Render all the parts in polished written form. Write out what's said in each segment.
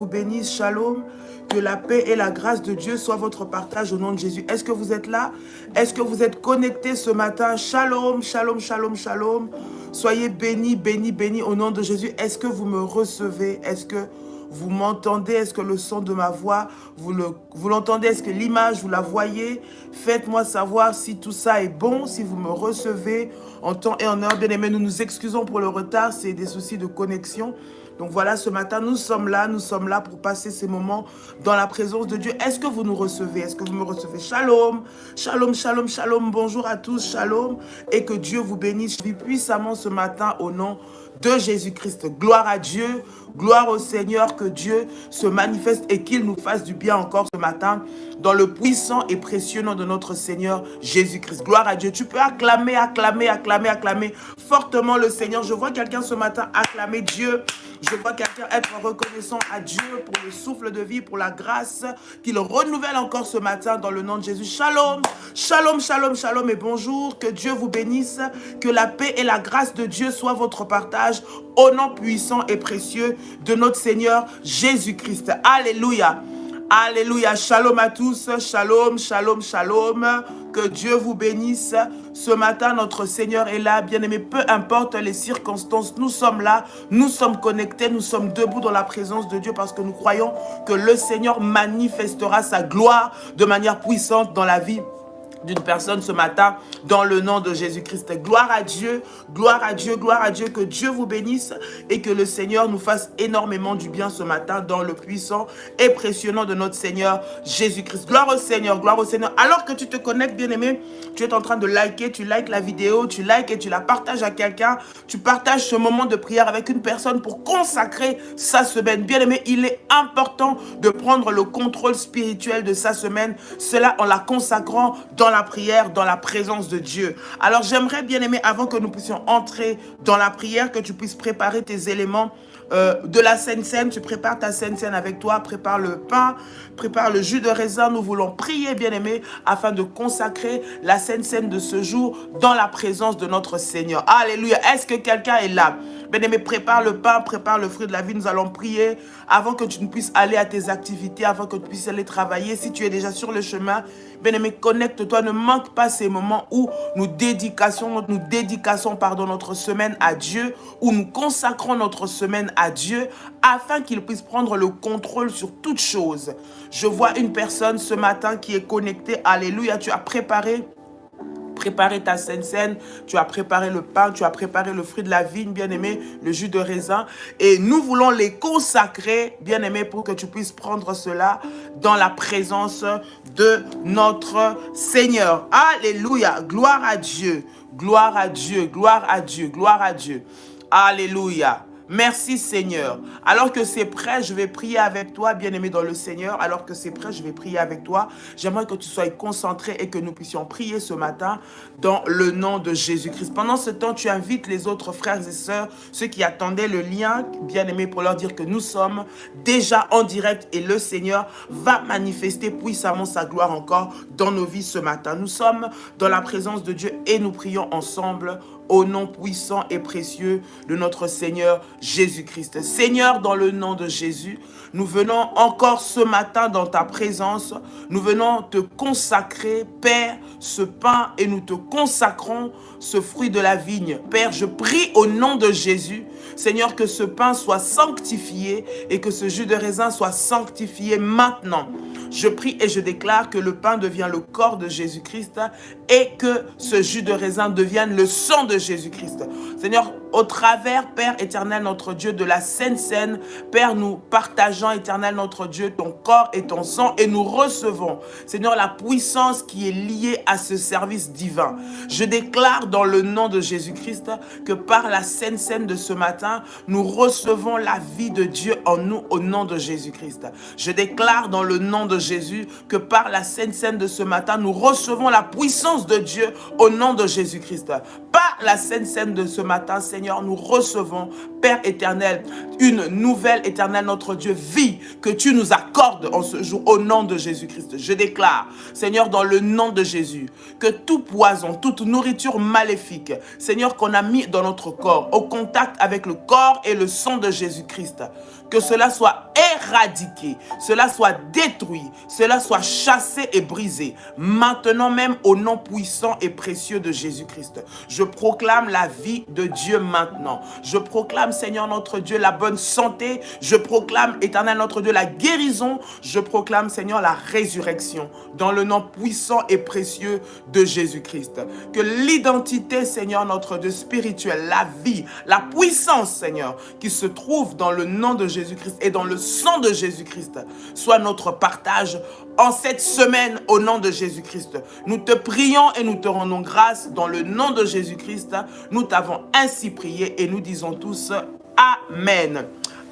vous bénisse, shalom, que la paix et la grâce de Dieu soient votre partage au nom de Jésus. Est-ce que vous êtes là? Est-ce que vous êtes connectés ce matin? Shalom, shalom, shalom, shalom. Soyez bénis, bénis, bénis au nom de Jésus. Est-ce que vous me recevez? Est-ce que vous m'entendez? Est-ce que le son de ma voix, vous l'entendez? Est-ce que l'image, vous la voyez? Faites-moi savoir si tout ça est bon, si vous me recevez en temps et en heure. Bien aimé, nous nous excusons pour le retard, c'est des soucis de connexion. Donc voilà, ce matin, nous sommes là pour passer ces moments dans la présence de Dieu. Est-ce que vous nous recevez? Est-ce que vous me recevez? Shalom, shalom, shalom, shalom. Bonjour à tous, shalom. Et que Dieu vous bénisse puissamment ce matin au nom de Jésus-Christ. Gloire à Dieu, gloire au Seigneur, que Dieu se manifeste et qu'il nous fasse du bien encore ce matin dans le puissant et précieux nom de notre Seigneur Jésus-Christ. Gloire à Dieu. Tu peux acclamer, acclamer, acclamer, acclamer fortement le Seigneur. Je vois quelqu'un ce matin acclamer Dieu. Je vois quelqu'un être reconnaissant à Dieu pour le souffle de vie, pour la grâce qu'il renouvelle encore ce matin dans le nom de Jésus. Shalom, shalom, shalom, shalom et bonjour. Que Dieu vous bénisse, que la paix et la grâce de Dieu soient votre partage au nom puissant et précieux de notre Seigneur Jésus-Christ. Alléluia. Alléluia, shalom à tous, shalom, shalom, shalom, que Dieu vous bénisse. Ce matin, notre Seigneur est là, bien-aimé, peu importe les circonstances, nous sommes là, nous sommes connectés, nous sommes debout dans la présence de Dieu parce que nous croyons que le Seigneur manifestera sa gloire de manière puissante dans la vie d'une personne ce matin dans le nom de Jésus-Christ. Gloire à Dieu, gloire à Dieu, gloire à Dieu, que Dieu vous bénisse et que le Seigneur nous fasse énormément du bien ce matin dans le puissant et précieux nom de notre Seigneur Jésus-Christ. Gloire au Seigneur, gloire au Seigneur. Alors que tu te connectes, bien-aimé, tu es en train de liker, tu likes la vidéo, tu likes et tu la partages à quelqu'un, tu partages ce moment de prière avec une personne pour consacrer sa semaine. Bien-aimé, il est important de prendre le contrôle spirituel de sa semaine, cela en la consacrant dans la prière, dans la présence de Dieu. Alors j'aimerais, bien aimé, avant que nous puissions entrer dans la prière, que tu puisses préparer tes éléments de la Sainte Seine. Tu prépares ta Sainte Seine avec toi, prépare le pain, prépare le jus de raisin. Nous voulons prier, bien aimé, afin de consacrer la Sainte Seine de ce jour dans la présence de notre Seigneur. Alléluia. Est-ce que quelqu'un est là? Bien aimé, prépare le pain, prépare le fruit de la vie. Nous allons prier avant que tu ne puisses aller à tes activités, avant que tu puisses aller travailler. Si tu es déjà sur le chemin, bien aimé, connecte-toi. Ne manque pas ces moments où nous dédicassons notre semaine à Dieu, où nous consacrons notre semaine à Dieu, afin qu'il puisse prendre le contrôle sur toute chose. Je vois une personne ce matin qui est connectée. Alléluia, tu as préparé ta Sainte Seine, tu as préparé le pain, tu as préparé le fruit de la vigne, bien-aimé, le jus de raisin. Et nous voulons les consacrer, bien-aimé, pour que tu puisses prendre cela dans la présence de notre Seigneur. Alléluia, gloire à Dieu, gloire à Dieu, gloire à Dieu, gloire à Dieu. Alléluia. Merci Seigneur. Alors que c'est prêt, je vais prier avec toi, bien-aimé dans le Seigneur. Alors que c'est prêt, je vais prier avec toi. J'aimerais que tu sois concentré et que nous puissions prier ce matin dans le nom de Jésus-Christ. Pendant ce temps, tu invites les autres frères et sœurs, ceux qui attendaient le lien, bien-aimé, pour leur dire que nous sommes déjà en direct et le Seigneur va manifester puissamment sa gloire encore dans nos vies ce matin. Nous sommes dans la présence de Dieu et nous prions ensemble au nom puissant et précieux de notre Seigneur Jésus-Christ. Seigneur, dans le nom de Jésus, nous venons encore ce matin dans ta présence. Nous venons te consacrer, Père, ce pain et nous te consacrons ce fruit de la vigne. Père, je prie au nom de Jésus, Seigneur, que ce pain soit sanctifié et que ce jus de raisin soit sanctifié maintenant. Je prie et je déclare que le pain devient le corps de Jésus-Christ et que ce jus de raisin devienne le sang de Jésus-Christ. Seigneur, au travers, Père éternel, notre Dieu, de la Sainte Seine, Père, nous partageons, éternel, notre Dieu, ton corps et ton sang et nous recevons, Seigneur, la puissance qui est liée à ce service divin. Je déclare dans le nom de Jésus-Christ que par la Sainte Seine de ce matin, nous recevons la vie de Dieu en nous au nom de Jésus-Christ. Je déclare dans le nom de de Jésus, que par la Sainte Seine de ce matin, nous recevons la puissance de Dieu au nom de Jésus-Christ. Par la Sainte Seine de ce matin, Seigneur, nous recevons, Père éternel, une nouvelle éternelle, notre Dieu, vie que tu nous accordes en ce jour au nom de Jésus-Christ. Je déclare, Seigneur, dans le nom de Jésus, que tout poison, toute nourriture maléfique, Seigneur, qu'on a mis dans notre corps, au contact avec le corps et le sang de Jésus-Christ, que cela soit éradiqué, cela soit détruit, cela soit chassé et brisé, maintenant même au nom puissant et précieux de Jésus-Christ. Je proclame la vie de Dieu maintenant. Je proclame, Seigneur notre Dieu, la bonne santé. Je proclame, éternel notre Dieu, la guérison. Je proclame, Seigneur, la résurrection dans le nom puissant et précieux de Jésus-Christ. Que l'identité, Seigneur notre Dieu, spirituelle, la vie, la puissance, Seigneur, qui se trouve dans le nom de Jésus-Christ et dans le sang de Jésus-Christ, soit notre partage en cette semaine au nom de Jésus-Christ. Nous te prions et nous te rendons grâce dans le nom de Jésus-Christ. Nous t'avons ainsi prié et nous disons tous Amen.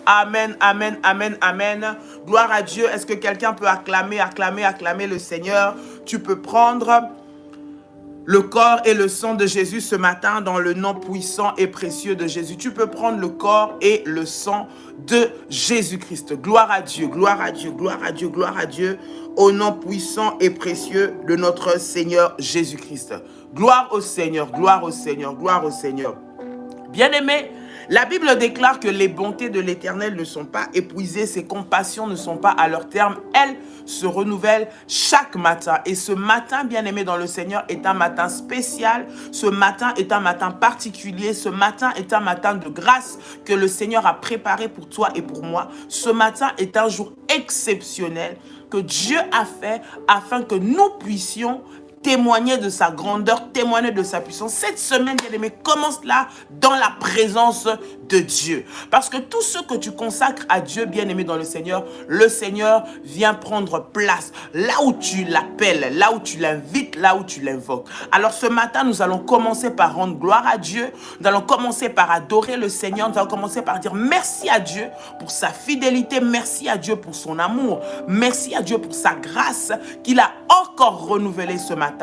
Amen, amen, amen, amen. Gloire à Dieu. Est-ce que quelqu'un peut acclamer, acclamer, acclamer le Seigneur? Tu peux prendre le corps et le sang de Jésus ce matin dans le nom puissant et précieux de Jésus. Tu peux prendre le corps et le sang de Jésus-Christ. Gloire à Dieu, gloire à Dieu, gloire à Dieu, gloire à Dieu, au nom puissant et précieux de notre Seigneur Jésus-Christ. Gloire au Seigneur, gloire au Seigneur, gloire au Seigneur. Bien-aimés, la Bible déclare que les bontés de l'Éternel ne sont pas épuisées, ses compassions ne sont pas à leur terme, elles se renouvellent chaque matin. Et ce matin, bien-aimé dans le Seigneur, est un matin spécial, ce matin est un matin particulier, ce matin est un matin de grâce que le Seigneur a préparé pour toi et pour moi. Ce matin est un jour exceptionnel que Dieu a fait afin que nous puissions témoigner de sa grandeur, témoigner de sa puissance. Cette semaine, bien-aimé, commence là dans la présence de Dieu. Parce que tout ce que tu consacres à Dieu, bien-aimé dans le Seigneur vient prendre place là où tu l'appelles, là où tu l'invites, là où tu l'invoques. Alors ce matin, nous allons commencer par rendre gloire à Dieu. Nous allons commencer par adorer le Seigneur. Nous allons commencer par dire merci à Dieu pour sa fidélité. Merci à Dieu pour son amour. Merci à Dieu pour sa grâce qu'il a encore renouvelée ce matin.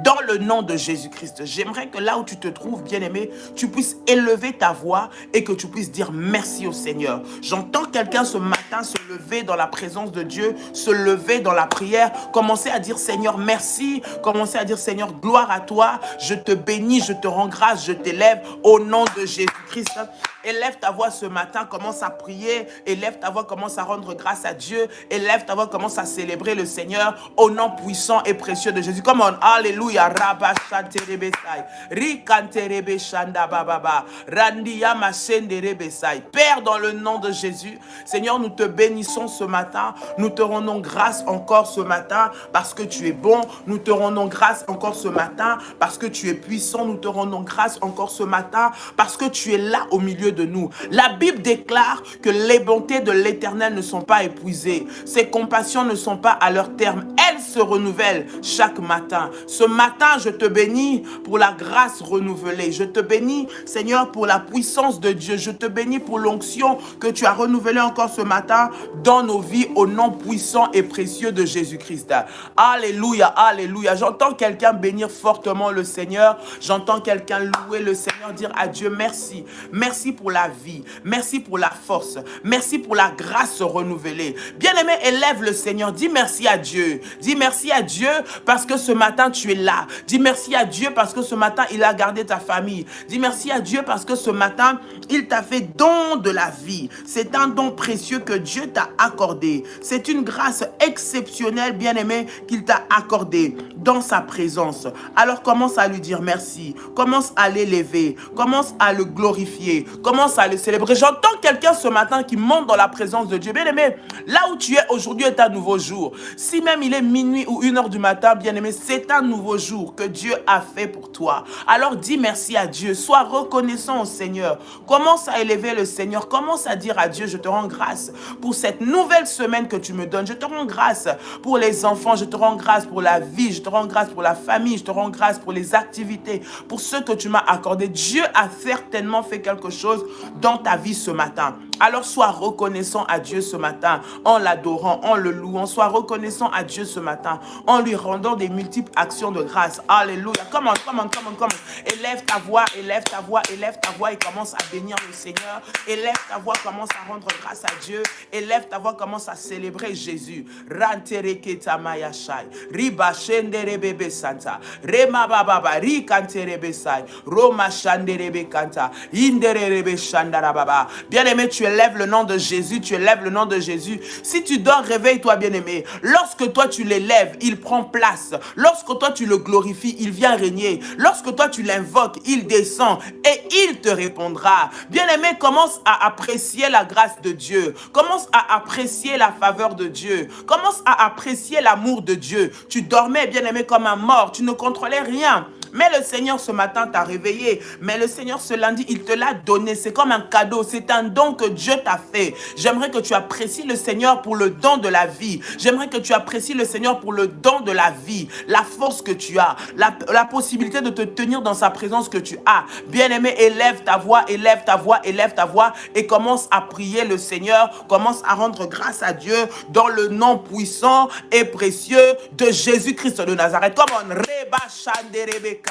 Dans le nom de Jésus-Christ, j'aimerais que là où tu te trouves, bien-aimé, tu puisses élever ta voix et que tu puisses dire merci au Seigneur. J'entends quelqu'un ce matin se lever dans la présence de Dieu, se lever dans la prière, commencer à dire Seigneur merci, commencer à dire Seigneur gloire à toi, je te bénis, je te rends grâce, je t'élève au nom de Jésus-Christ. Élève ta voix ce matin, commence à prier, élève ta voix, commence à rendre grâce à Dieu, élève ta voix, commence à célébrer le Seigneur au nom puissant et précieux de Jésus. Come on, alléluia, rabba chanterebesai, rikanterebe shanda bababa, randiya mashenderebesai. Père, dans le nom de Jésus, Seigneur, nous te bénissons ce matin, nous te rendons grâce encore ce matin parce que tu es bon, nous te rendons grâce encore ce matin parce que tu es puissant, nous te rendons grâce encore ce matin parce que tu es là au milieu de nous. La Bible déclare que les bontés de l'Éternel ne sont pas épuisées. Ses compassions ne sont pas à leur terme. Elles se renouvellent chaque matin. Ce matin, je te bénis pour la grâce renouvelée. Je te bénis, Seigneur, pour la puissance de Dieu. Je te bénis pour l'onction que tu as renouvelée encore ce matin dans nos vies au nom puissant et précieux de Jésus-Christ. Alléluia, alléluia. J'entends quelqu'un bénir fortement le Seigneur. J'entends quelqu'un louer le Seigneur, dire à Dieu merci. Merci pour la vie, merci pour la force, merci pour la grâce renouvelée. Bien-aimé, élève le Seigneur, dis merci à Dieu. Dis merci à Dieu parce que ce matin tu es là. Dis merci à Dieu parce que ce matin il a gardé ta famille. Dis merci à Dieu parce que ce matin il t'a fait don de la vie. C'est un don précieux que Dieu t'a accordé. C'est une grâce exceptionnelle, bien-aimé, qu'il t'a accordé dans sa présence. Alors commence à lui dire merci, commence à l'élever, commence à le glorifier, commence à le célébrer. J'entends quelqu'un ce matin qui monte dans la présence de Dieu. Bien-aimé, là où tu es aujourd'hui est un nouveau jour. Si même il est minuit ou 1h du matin, bien-aimé, c'est un nouveau jour que Dieu a fait pour toi. Alors dis merci à Dieu, sois reconnaissant au Seigneur. Commence à élever le Seigneur, commence à dire à Dieu, je te rends grâce pour cette nouvelle semaine que tu me donnes. Je te rends grâce pour les enfants, je te rends grâce pour la vie, je te rends grâce pour la famille, je te rends grâce pour les activités, pour ce que tu m'as accordé. Dieu a certainement fait quelque chose dans ta vie ce matin. Alors sois reconnaissant à Dieu ce matin, en l'adorant, en le louant. Sois reconnaissant à Dieu ce matin, en lui rendant des multiples actions de grâce. Alléluia. Come on, come on, come on, come on. Élève ta voix, élève ta voix, élève ta voix et commence à bénir le Seigneur. Élève ta voix, commence à rendre grâce à Dieu. Élève ta voix, commence à célébrer Jésus. Rantereketa mayashai. Riba shenderebebe santa. Rema bababa. Rikanterebe sai. Roma shanderebe kanta. Inderebe shandarababa. Bien-aimé, tu élèves le nom de Jésus. Tu élèves le nom de Jésus. Si tu dors, réveille-toi, bien-aimé. Lorsque toi tu l'élèves, il prend place. Lorsque toi tu le glorifies, il vient régner. Lorsque toi tu l'invoques, il descend et il te répondra. Bien-aimé, commence à apprécier la grâce de Dieu. Commence à apprécier la faveur de Dieu. Commence à apprécier l'amour de Dieu. Tu dormais, bien-aimé, comme un mort. Tu ne contrôlais rien. Mais le Seigneur ce matin t'a réveillé. Mais le Seigneur ce lundi, il te l'a donné. C'est comme un cadeau. C'est un don que Dieu t'a fait. J'aimerais que tu apprécies le Seigneur pour le don de la vie. J'aimerais que tu apprécies le Seigneur pour le don de la vie. La force que tu as. La possibilité de te tenir dans sa présence que tu as. Bien-aimé, élève ta voix, élève ta voix, élève ta voix et commence à prier le Seigneur. Commence à rendre grâce à Dieu dans le nom puissant et précieux de Jésus-Christ de Nazareth. Come on. Reba shanderebekai.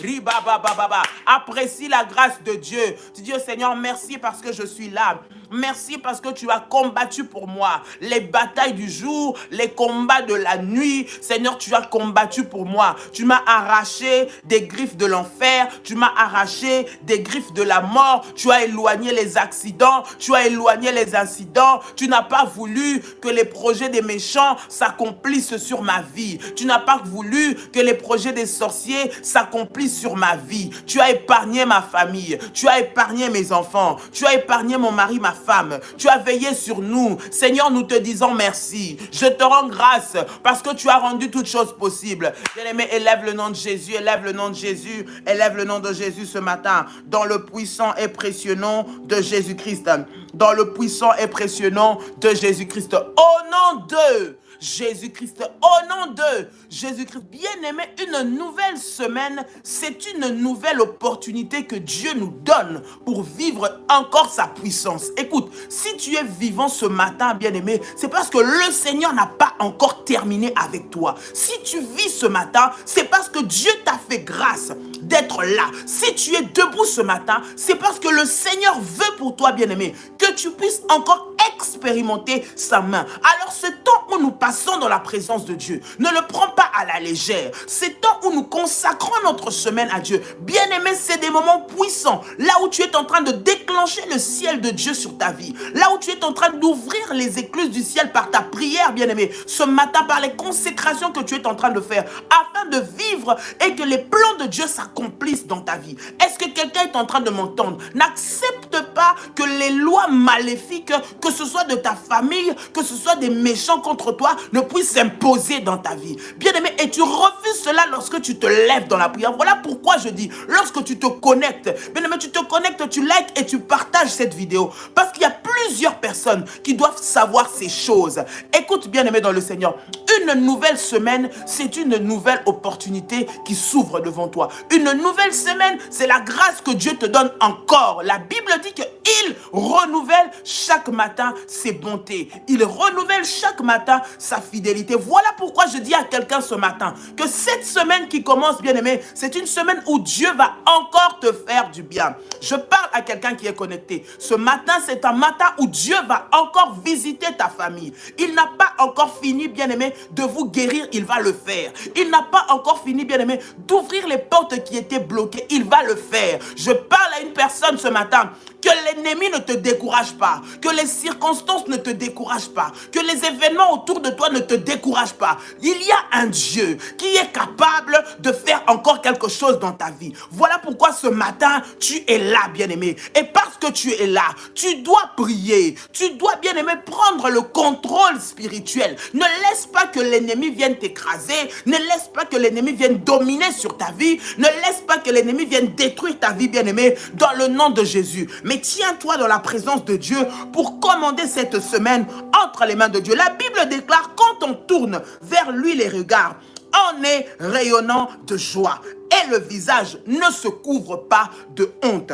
Riba baba baba. Apprécie la grâce de Dieu. Tu dis au Seigneur, merci parce que je suis là. Merci parce que tu as combattu pour moi les batailles du jour, les combats de la nuit. Seigneur, tu as combattu pour moi. Tu m'as arraché des griffes de l'enfer. Tu m'as arraché des griffes de la mort. Tu as éloigné les accidents. Tu as éloigné les incidents. Tu n'as pas voulu que les projets des méchants s'accomplissent sur ma vie. Tu n'as pas voulu que les projets des sorciers s'accomplissent sur ma vie. Tu as épargné ma famille. Tu as épargné mes enfants. Tu as épargné mon mari, ma femme. Tu as veillé sur nous. Seigneur, nous te disons merci. Je te rends grâce parce que tu as rendu toutes choses possibles. Bien-aimé, élève le nom de Jésus, élève le nom de Jésus, élève le nom de Jésus ce matin dans le puissant et précieux nom de Jésus-Christ. Dans le puissant et précieux nom de Jésus-Christ. Au nom de Jésus-Christ, au nom de Jésus-Christ. Bien-aimé, une nouvelle semaine, c'est une nouvelle opportunité que Dieu nous donne pour vivre encore sa puissance. Écoute, si tu es vivant ce matin, bien-aimé, c'est parce que le Seigneur n'a pas encore terminé avec toi. Si tu vis ce matin, c'est parce que Dieu t'a fait grâce d'être là. Si tu es debout ce matin, c'est parce que le Seigneur veut pour toi, bien-aimé, que tu puisses encore expérimenter sa main. Alors ce temps où nous passons dans la présence de Dieu, ne le prends pas à la légère. C'est temps où nous consacrons notre semaine à Dieu. Bien-aimé, c'est des moments puissants. Là où tu es en train de déclencher le ciel de Dieu sur ta vie. Là où tu es en train d'ouvrir les écluses du ciel par ta prière, bien-aimé. Ce matin, par les consécrations que tu es en train de faire, afin de vivre et que les plans de Dieu s'accomplissent dans ta vie. Est-ce que quelqu'un est en train de m'entendre? N'accepte pas que les lois maléfiques, que ce soit de ta famille, que ce soit des méchants contre toi, ne puissent s'imposer dans ta vie. Bien-aimé, et tu refuses cela lorsque tu te lèves dans la prière. Voilà pourquoi je dis, lorsque tu te connectes, bien-aimé, tu te connectes, tu likes et tu partages cette vidéo. Parce qu'il y a plusieurs personnes qui doivent savoir ces choses. Écoute, bien-aimé dans le Seigneur, une nouvelle semaine, c'est une nouvelle opportunité qui s'ouvre devant toi. Une nouvelle semaine, c'est la grâce que Dieu te donne encore. La Bible dit qu'il renouvelle chaque matin ses bontés. Il renouvelle chaque matin sa fidélité. Voilà pourquoi je dis à quelqu'un ce matin que cette semaine qui commence, bien-aimé, c'est une semaine où Dieu va encore te faire du bien. Je parle à quelqu'un qui est connecté. Ce matin, c'est un matin où Dieu va encore visiter ta famille. Il n'a pas encore fini, bien-aimé, de vous guérir. Il va le faire. Il n'a pas encore fini, bien-aimé, d'ouvrir les portes qui étaient bloquées. Il va le faire. Je parle à une personne ce matin. Que l'ennemi ne te décourage pas, que les circonstances ne te découragent pas, que les événements autour de toi ne te découragent pas. Il y a un Dieu qui est capable de faire encore quelque chose dans ta vie. Voilà pourquoi ce matin, tu es là, bien-aimé. Et parce que tu es là, tu dois prier. Tu dois, bien-aimé, prendre le contrôle spirituel. Ne laisse pas que l'ennemi vienne t'écraser. Ne laisse pas que l'ennemi vienne dominer sur ta vie. Ne laisse pas que l'ennemi vienne détruire ta vie, bien-aimé, dans le nom de Jésus. Mais tiens-toi dans la présence de Dieu pour commander cette semaine entre les mains de Dieu. La Bible déclare, quand on tourne vers lui les regards, on est rayonnant de joie et le visage ne se couvre pas de honte.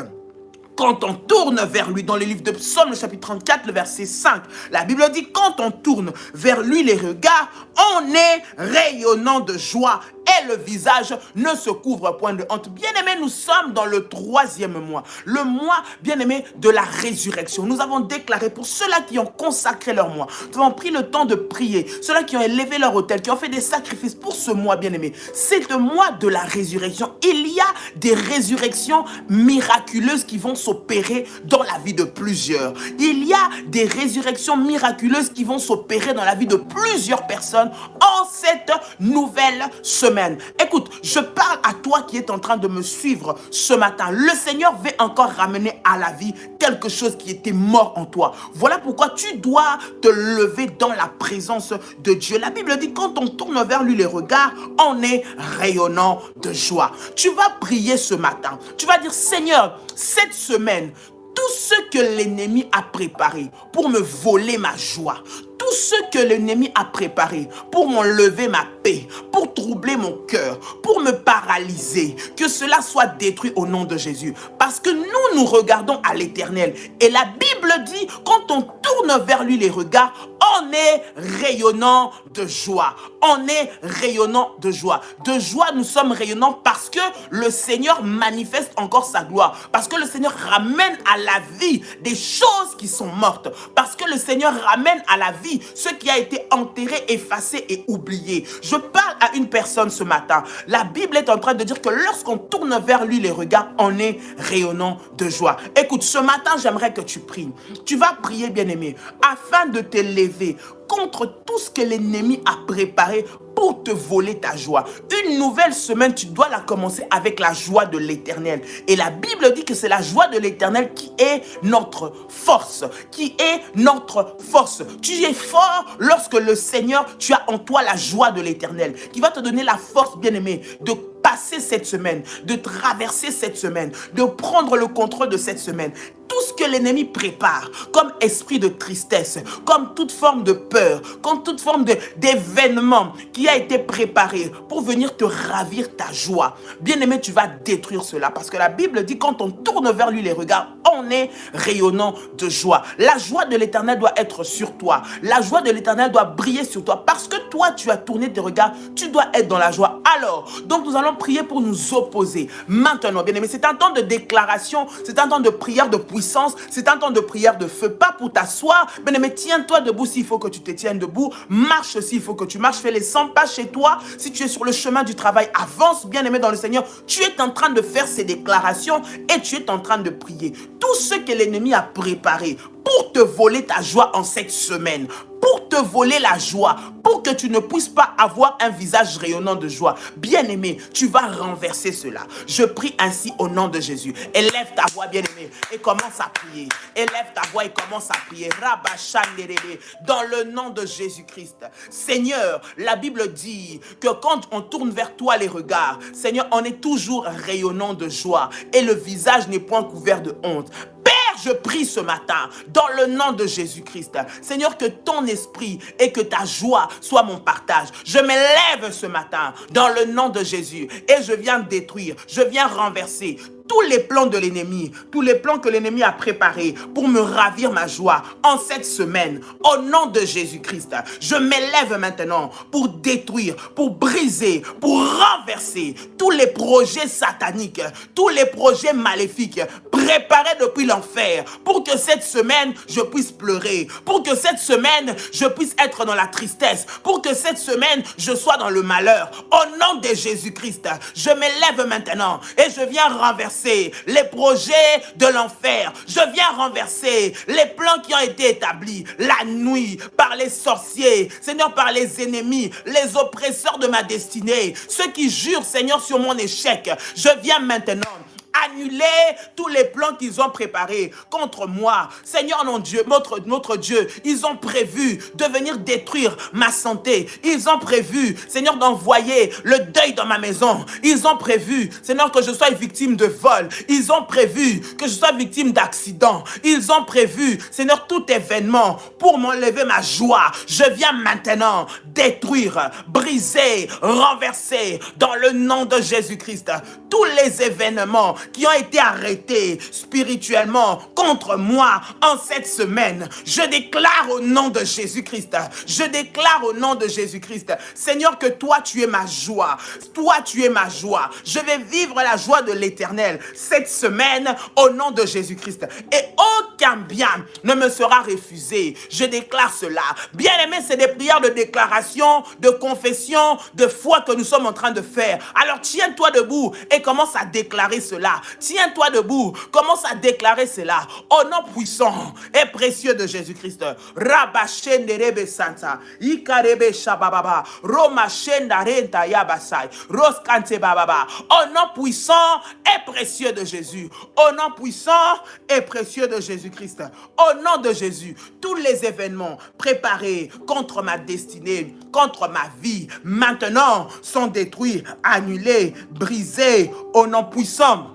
quand on tourne vers lui, dans le livre de Psaume, le chapitre 34, le verset 5, la Bible dit, quand on tourne vers lui les regards, on est rayonnant de joie et le visage ne se couvre point de honte. Bien-aimés, nous sommes dans le 3e mois, le mois, bien-aimés, de la résurrection. Nous avons déclaré pour ceux-là qui ont consacré leur mois, nous avons pris le temps de prier, ceux-là qui ont élevé leur autel, qui ont fait des sacrifices pour ce mois, bien-aimés. C'est le mois de la résurrection. Il y a des résurrections miraculeuses qui vont s'opérer dans la vie de plusieurs. Il y a des résurrections miraculeuses qui vont s'opérer dans la vie de plusieurs personnes en cette nouvelle semaine. Écoute, je parle à toi qui es en train de me suivre ce matin. Le Seigneur veut encore ramener à la vie quelque chose qui était mort en toi. Voilà pourquoi tu dois te lever dans la présence de Dieu. La Bible dit, quand on tourne vers lui les regards, on est rayonnant de joie. Tu vas prier ce matin. Tu vas dire, Seigneur, cette semaine, tout ce que l'ennemi a préparé pour me voler ma joie, tout ce que l'ennemi a préparé pour m'enlever ma paix, pour troubler mon cœur, pour me paralyser, que cela soit détruit au nom de Jésus. Parce que nous regardons à l'Éternel. Et la Bible dit, quand on tourne vers lui les regards, on est rayonnant de joie. On est rayonnant de joie. De joie, nous sommes rayonnants parce que le Seigneur manifeste encore sa gloire. Parce que le Seigneur ramène à la vie des choses qui sont mortes. Parce que le Seigneur ramène à la vie ce qui a été enterré, effacé et oublié. Je parle à une personne ce matin. La Bible est en train de dire que lorsqu'on tourne vers lui les regards, on est rayonnant de joie. Écoute, ce matin, j'aimerais que tu pries. Tu vas prier, bien-aimé, afin de t'élever contre tout ce que l'ennemi a préparé pour te voler ta joie. Une nouvelle semaine, tu dois la commencer avec la joie de l'Éternel. Et la Bible dit que c'est la joie de l'Éternel qui est notre force. Qui est notre force. Tu es fort lorsque le Seigneur, tu as en toi la joie de l'Éternel, qui va te donner la force, bien-aimé, de passer cette semaine, de traverser cette semaine, de prendre le contrôle de cette semaine. Tout ce que l'ennemi prépare comme esprit de tristesse, comme toute forme de peur, comme toute forme d'événement qui a été préparé pour venir te ravir ta joie. Bien-aimé, tu vas détruire cela parce que la Bible dit quand on tourne vers lui les regards, on est rayonnant de joie. La joie de l'Éternel doit être sur toi. La joie de l'Éternel doit briller sur toi parce que toi, tu as tourné tes regards, tu dois être dans la joie. Alors, donc nous allons prier pour nous opposer. Maintenant, bien-aimé, c'est un temps de déclaration, c'est un temps de prière de puissance, c'est un temps de prière de feu, pas pour t'asseoir. Bien-aimé, tiens-toi debout s'il faut que tu te tiennes debout, marche s'il faut que tu marches, fais les 100 pas chez toi. Si tu es sur le chemin du travail, avance, bien-aimé dans le Seigneur. Tu es en train de faire ces déclarations et tu es en train de prier. Tout ce que l'ennemi a préparé pour te voler ta joie en cette semaine, pour te voler la joie, pour que tu ne puisses pas avoir un visage rayonnant de joie. Bien-aimé, tu vas renverser cela. Je prie ainsi au nom de Jésus. Élève ta voix, bien-aimé, et commence à prier. Élève ta voix et commence à prier. Dans le nom de Jésus-Christ. Seigneur, la Bible dit que quand on tourne vers toi les regards, Seigneur, on est toujours rayonnant de joie et le visage n'est point couvert de honte. Je prie ce matin, dans le nom de Jésus-Christ, Seigneur, que ton esprit et que ta joie soient mon partage. Je m'élève ce matin, dans le nom de Jésus, et je viens détruire, je viens renverser tous les plans de l'ennemi, tous les plans que l'ennemi a préparés pour me ravir ma joie en cette semaine. Au nom de Jésus-Christ, je m'élève maintenant pour détruire, pour briser, pour renverser tous les projets sataniques, tous les projets maléfiques préparés depuis l'enfer pour que cette semaine, je puisse pleurer, pour que cette semaine, je puisse être dans la tristesse, pour que cette semaine, je sois dans le malheur. Au nom de Jésus-Christ, je m'élève maintenant et je viens renverser les projets de l'enfer. Je viens renverser les plans qui ont été établis la nuit par les sorciers, Seigneur, par les ennemis, les oppresseurs de ma destinée, ceux qui jurent, Seigneur, sur mon échec. Je viens maintenant annuler tous les plans qu'ils ont préparés contre moi. Seigneur, notre Dieu, ils ont prévu de venir détruire ma santé. Ils ont prévu, Seigneur, d'envoyer le deuil dans ma maison. Ils ont prévu, Seigneur, que je sois victime de vol. Ils ont prévu que je sois victime d'accident. Ils ont prévu, Seigneur, tout événement pour m'enlever ma joie. Je viens maintenant détruire, briser, renverser dans le nom de Jésus-Christ tous les événements qui qui ont été arrêtés spirituellement contre moi en cette semaine. Je déclare au nom de Jésus-Christ, je déclare au nom de Jésus-Christ, Seigneur, que toi tu es ma joie, toi tu es ma joie. Je vais vivre la joie de l'Éternel cette semaine au nom de Jésus-Christ. Et aucun bien ne me sera refusé. Je déclare cela. Bien-aimé, c'est des prières de déclaration, de confession, de foi que nous sommes en train de faire. Alors tiens-toi debout et commence à déclarer cela. Tiens-toi debout, commence à déclarer cela. Au nom puissant et précieux de Jésus-Christ. Rabashenderebe Santa, Ikarebe Shabababa, Roma Shendarenta Yabasai, Roskante Bababa. Au nom puissant et précieux de Jésus. Au nom puissant et précieux de Jésus-Christ. Au nom de Jésus, tous les événements préparés contre ma destinée, contre ma vie, maintenant sont détruits, annulés, brisés. Au nom puissant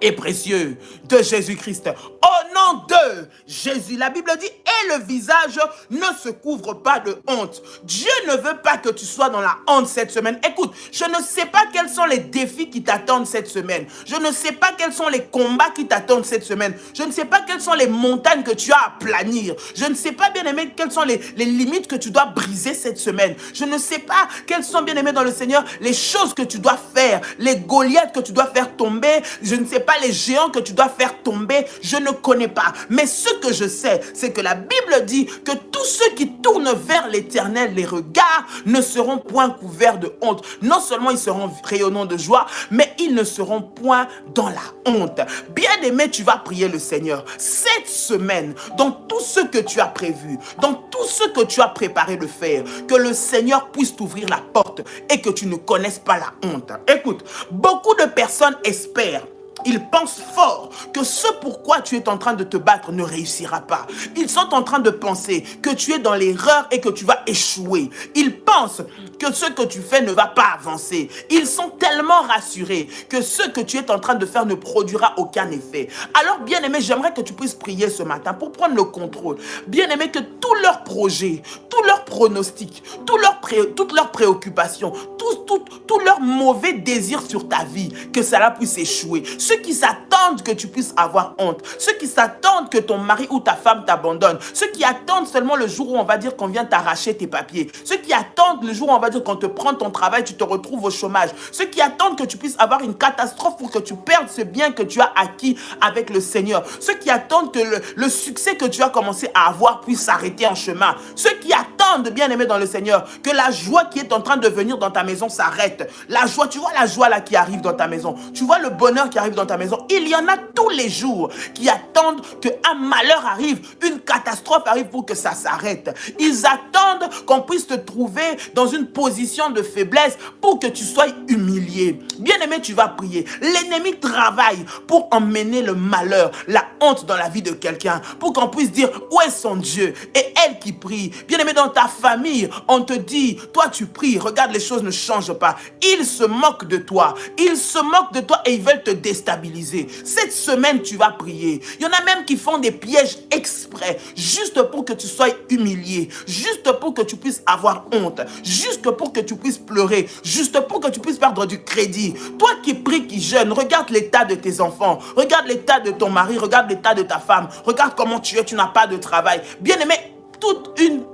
et précieux de Jésus-Christ. Au nom de Jésus, la Bible dit, et le visage ne se couvre pas de honte. Dieu ne veut pas que tu sois dans la honte cette semaine. Écoute, je ne sais pas quels sont les défis qui t'attendent cette semaine. Je ne sais pas quels sont les combats qui t'attendent cette semaine. Je ne sais pas quelles sont les montagnes que tu as à planir. Je ne sais pas, bien aimé, quelles sont les limites que tu dois briser cette semaine. Je ne sais pas quelles sont, bien aimé dans le Seigneur, les choses que tu dois faire, les Goliaths que tu dois faire tomber. Je ne sais pas les géants que tu dois faire tomber. Je ne connais pas. Mais ce que je sais, c'est que la Bible dit que tous ceux qui tournent vers l'Éternel, les regards, ne seront point couverts de honte. Non seulement ils seront rayonnants de joie, mais ils ne seront point dans la honte. Bien-aimé, tu vas prier le Seigneur cette semaine, dans tout ce que tu as prévu, dans tout ce que tu as préparé de faire, que le Seigneur puisse t'ouvrir la porte et que tu ne connaisses pas la honte. Écoute, beaucoup de personnes espèrent. Ils pensent fort que ce pourquoi tu es en train de te battre ne réussira pas. Ils sont en train de penser que tu es dans l'erreur et que tu vas échouer. Ils pensent que ce que tu fais ne va pas avancer. Ils sont tellement rassurés que ce que tu es en train de faire ne produira aucun effet. Alors, bien-aimé, j'aimerais que tu puisses prier ce matin pour prendre le contrôle. Bien-aimé, que tous leurs projets, tous leurs pronostics, toutes leurs préoccupations, tous leurs mauvais désirs sur ta vie, que cela puisse échouer. Ceux qui s'attendent que tu puisses avoir honte, ceux qui s'attendent que ton mari ou ta femme t'abandonne, ceux qui attendent seulement le jour où on va dire qu'on vient t'arracher tes papiers, ceux qui attendent le jour où on va dire qu'on te prend ton travail, tu te retrouves au chômage, ceux qui attendent que tu puisses avoir une catastrophe pour que tu perdes ce bien que tu as acquis avec le Seigneur, ceux qui attendent que le succès que tu as commencé à avoir puisse s'arrêter en chemin, ceux qui attendent, bien aimé dans le Seigneur, que la joie qui est en train de venir dans ta maison s'arrête. La joie, tu vois la joie là qui arrive dans ta maison, tu vois le bonheur qui arrive dans ta maison. Il y en a tous les jours qui attendent qu'un malheur arrive, une catastrophe arrive pour que ça s'arrête. Ils attendent qu'on puisse te trouver dans une position de faiblesse pour que tu sois humilié. Bien-aimé, tu vas prier. L'ennemi travaille pour emmener le malheur, la honte dans la vie de quelqu'un, pour qu'on puisse dire où est son Dieu et elle qui prie. Bien-aimé, dans ta famille, on te dit, toi tu pries, regarde les choses ne changent pas. Ils se moquent de toi. Ils se moquent de toi et ils veulent te déstabiliser. Cette semaine, tu vas prier. Il y en a même qui font des pièges exprès, juste pour que tu sois humilié, juste pour que tu puisses avoir honte, juste pour que tu puisses pleurer, juste pour que tu puisses perdre du crédit. Toi qui pries, qui jeûnes, regarde l'état de tes enfants, regarde l'état de ton mari, regarde l'état de ta femme, regarde comment tu es, tu n'as pas de travail. Bien-aimé,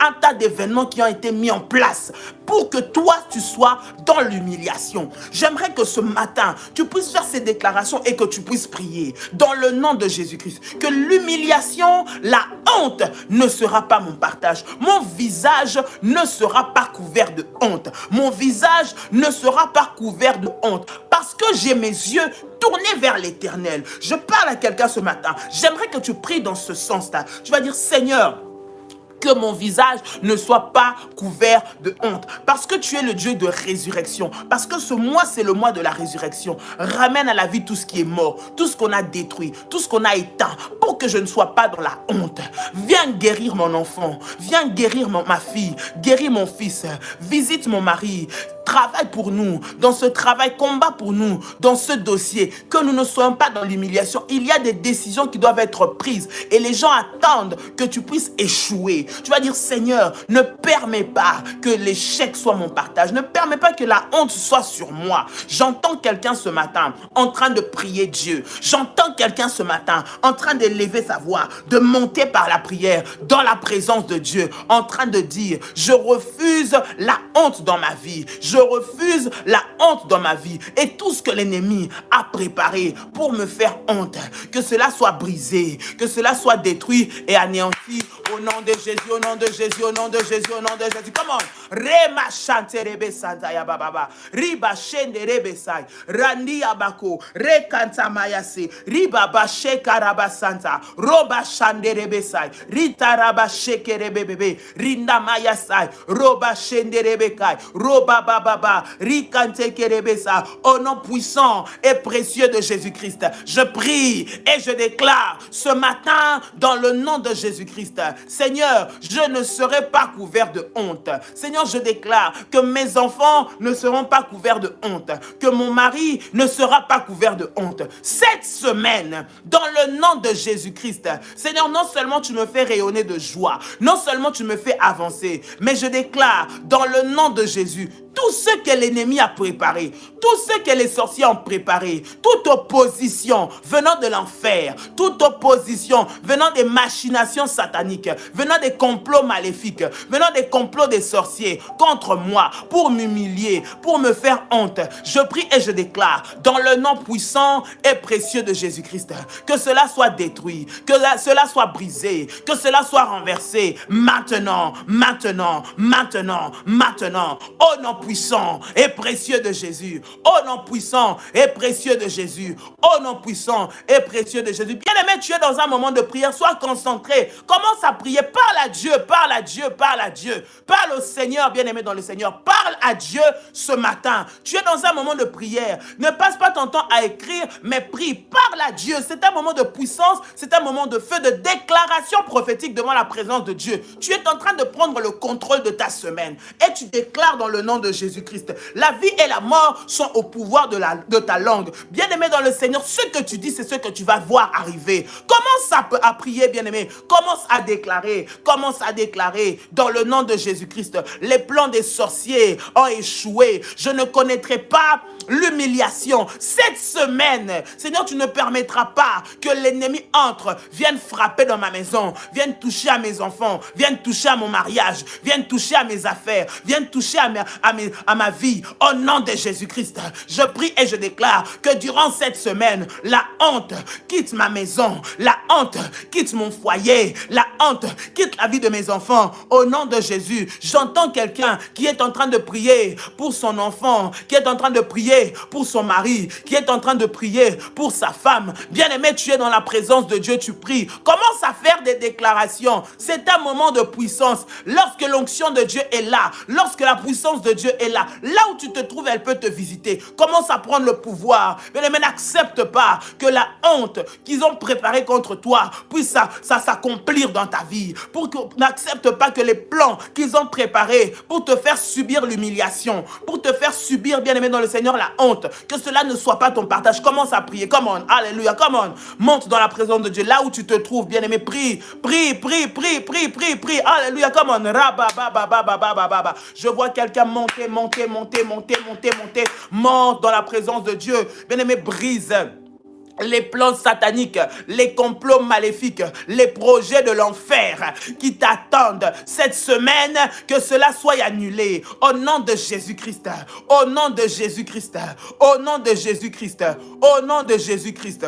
un tas d'événements qui ont été mis en place pour que toi, tu sois dans l'humiliation. J'aimerais que ce matin, tu puisses faire ces déclarations et que tu puisses prier dans le nom de Jésus-Christ. Que l'humiliation, la honte ne sera pas mon partage. Mon visage ne sera pas couvert de honte. Mon visage ne sera pas couvert de honte. Parce que j'ai mes yeux tournés vers l'Éternel. Je parle à quelqu'un ce matin. J'aimerais que tu pries dans ce sens-là. Tu vas dire, Seigneur, que mon visage ne soit pas couvert de honte. Parce que tu es le Dieu de résurrection. Parce que ce mois, c'est le mois de la résurrection. Ramène à la vie tout ce qui est mort, tout ce qu'on a détruit, tout ce qu'on a éteint, pour que je ne sois pas dans la honte. Viens guérir mon enfant. Viens guérir ma fille. Guéris mon fils. Visite mon mari. travail pour nous, dans ce travail, combat pour nous, dans ce dossier, que nous ne soyons pas dans l'humiliation. Il y a des décisions qui doivent être prises et les gens attendent que tu puisses échouer. Tu vas dire, Seigneur, ne permets pas que l'échec soit mon partage, ne permets pas que la honte soit sur moi. J'entends quelqu'un ce matin en train de prier Dieu. J'entends quelqu'un ce matin en train d'élever sa voix, de monter par la prière dans la présence de Dieu, en train de dire, je refuse la honte dans ma vie, je refuse la honte dans ma vie et tout ce que l'ennemi a préparé pour me faire honte, que cela soit brisé, que cela soit détruit et anéanti au nom de Jésus, au nom de Jésus, au nom de Jésus, au nom de Jésus. Come on. Rema chante rebe santa ya baba. Riba shende rebe sai. Randi abako. Rekanta mayase. Riba bashe karaba santa. Roba shande rebe sai. Rita raba sheke rebe bebe. Rinda mayasai. Roba shende rebe kai. Roba baba. Rikante kerebe sa. Au nom puissant et précieux de Jésus-Christ, je prie et je déclare ce matin dans le nom de Jésus-Christ, Seigneur, je ne serai pas couvert de honte. Seigneur, je déclare que mes enfants ne seront pas couverts de honte, que mon mari ne sera pas couvert de honte. Cette semaine, dans le nom de Jésus-Christ, Seigneur, non seulement tu me fais rayonner de joie, non seulement tu me fais avancer, mais je déclare dans le nom de Jésus, tout ce que l'ennemi a préparé, tout ce que les sorciers ont préparé, toute opposition venant de l'enfer, toute opposition venant des machinations sataniques, venant des complots maléfiques, venant des complots des sorciers contre moi, pour m'humilier, pour me faire honte, je prie et je déclare dans le nom puissant et précieux de Jésus-Christ, que cela soit détruit, que cela soit brisé, que cela soit renversé, maintenant, maintenant, maintenant, maintenant, au nom puissant et précieux de Jésus, au nom puissant et précieux de Jésus, au nom puissant et précieux de Jésus. Bien-aimé, tu es dans un moment de prière, sois concentré, commence à prier, parle à Dieu, parle à Dieu, parle à Dieu, parle au Seigneur, bien-aimé dans le Seigneur, parle à Dieu ce matin. Tu es dans un moment de prière, ne passe pas ton temps à écrire, mais prie, parle à Dieu. C'est un moment de puissance, c'est un moment de feu, de déclaration prophétique devant la présence de Dieu. Tu es en train de prendre le contrôle de ta semaine et tu déclares dans le nom de Jésus-Christ, la vie et la mort sont au pouvoir de ta langue. Bien-aimé dans le Seigneur, ce que tu dis, c'est ce que tu vas voir arriver. Commence à prier, bien-aimé. Commence à déclarer dans le nom de Jésus-Christ. Les plans des sorciers ont échoué. Je ne connaîtrai pas l'humiliation. Cette semaine, Seigneur, tu ne permettras pas que l'ennemi entre, vienne frapper dans ma maison, vienne toucher à mes enfants, vienne toucher à mon mariage, vienne toucher à mes affaires, vienne toucher à ma vie. Au nom de Jésus-Christ, je prie et je déclare que durant cette semaine, la honte quitte ma maison, la honte quitte mon foyer, la honte quitte la vie de mes enfants. Au nom de Jésus, j'entends quelqu'un qui est en train de prier pour son enfant, qui est en train de prier pour son mari, qui est en train de prier pour sa femme. Bien-aimé, tu es dans la présence de Dieu, tu pries. Commence à faire des déclarations. C'est un moment de puissance. Lorsque l'onction de Dieu est là, lorsque la puissance de Dieu est là, là où tu te trouves, elle peut te visiter. Commence à prendre le pouvoir. Bien-aimé, n'accepte pas que la honte qu'ils ont préparée contre toi puisse s'accomplir dans ta vie. N'accepte pas que les plans qu'ils ont préparés pour te faire subir l'humiliation, pour te faire subir, bien-aimé dans le Seigneur, la honte, que cela ne soit pas ton partage. Commence à prier. Come on. Alléluia. Come on. Monte dans la présence de Dieu. Là où tu te trouves, bien-aimé, prie. Alléluia. Come on. Je vois quelqu'un monter. Monte dans la présence de Dieu. Bien-aimé, brise les plans sataniques, les complots maléfiques, les projets de l'enfer qui t'attendent cette semaine, que cela soit annulé au nom de Jésus-Christ, au nom de Jésus-Christ, au nom de Jésus-Christ, au nom de Jésus-Christ.